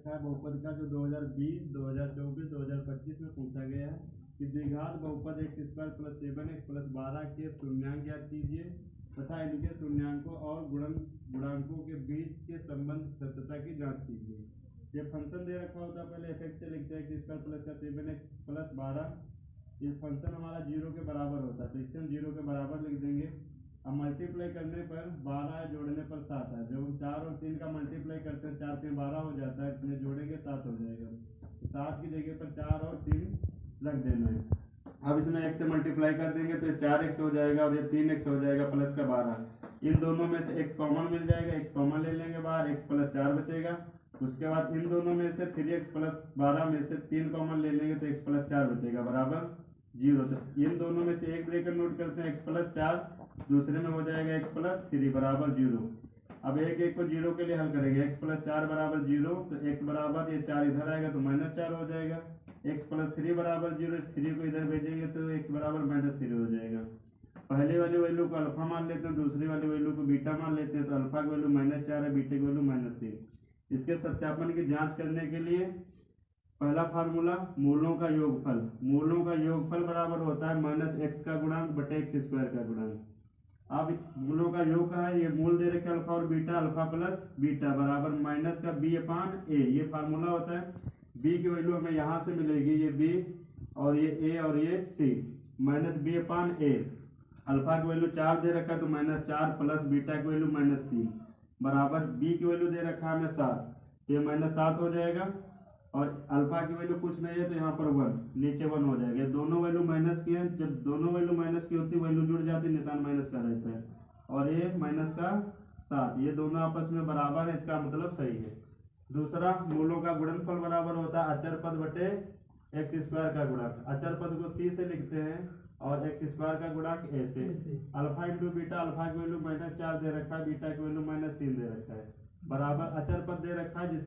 रखा है बहुपद का जो 2020, 2024, 2025 में पूछा गया है कि द्विघात बहुपद x² + 7x + 12 के शून्यांक ज्ञात कीजिए तथा इनके शून्यांकों और गुणांकों के बीच के संबंध सत्यता की जांच कीजिए। ये फंक्शन दे रखा होता है, पहले f(x) से लिखते हैं x² + 7x + 12। ये फंक्शन हमारा 0 के बराबर होता है तो इसे हम 0 के बराबर लिख देंगे। अब मल्टीप्लाई करने पर 12 जोड़ने पर 7 है। जब हम 4 और 3 का मल्टीप्लाई करते हैं 4 3 12 हो जाता है, इसमें जोड़ेंगे 7 हो जाएगा। तो 7 की जगह पर 4 और 3 रख देना है। अब इसमें x से मल्टीप्लाई कर देंगे तो 4x हो जाएगा और ये 3x हो जाएगा प्लस का 12। इन दोनों में से x कॉमन मिल जाएगा, x कॉमन ले लेंगे बाहर, x + 4 बचेगा। उसके बाद इन दोनों में से 3x + 12 में से 3 कॉमन ले लेंगे तो x + 4 बचेगा बराबर 0। से इन दोनों में से एक ब्रैकेट नोट करते हैं, x + 4 दूसरे में हो जाएगा x + 3 बराबर 0। अब एक को 0 के लिए हल करेंगे, x + 4 बराबर 0 तो x बराबर ये 4 इधर आएगा तो -4 हो जाएगा। x + 3 बराबर 0, इस 3 को इधर भेजेंगे तो x बराबर -3 हो जाएगा। पहले वाली वैल्यू को अल्फा मान लेते हैं, दूसरी वाली वैल्यू को बीटा मान लेते हैं। तो अल्फा की वैल्यू -4 है, बीटा की वैल्यू -3। इसके सत्यापन की जांच करने के लिए पहला फार्मूला मूलों का योगफल। मूलों का योगफल बराबर होता है -x का गुणांक बटे x² का गुणांक। अब मूलों का योग का है, ये मूल दे रखे अल्फा और बीटा, अल्फा + बीटा बराबर -b/a। ये फार्मूला होता है। b की वैल्यू हमें यहाँ से मिलेगी, ये b और ये a और ये c, -b/a। अल्फा की वैल्यू 4 दे रखा है तो -4 प्लस बीटा की वैल्यू -3 बराबर b की वैल्यू दे रखा है हमें 7, ये -7 हो जाएगा। और अल्फा की वैल्यू कुछ नहीं है तो यहाँ पर 1, नीचे 1 हो जाएगा। दोनों वैल्यू माइनस की है, जब दोनों वैल्यू माइनस की होती है वैल्यू जुड़ जाती है, निशान माइनस का रहता है। और ये -7, ये दोनों आपस में बराबर है, इसका मतलब सही है। दूसरा मूलों का गुणनफल बराबर होता है अचर पद बटे x² का गुणक। अचर पद को c से लिखते हैं और x² का गुणक a से। अल्फा इंटू बीटा, अल्फा की वैल्यू -4 दे रखा है, बीटा की वैल्यू -3 दे रखा है, बराबर अचर पद दे रखा है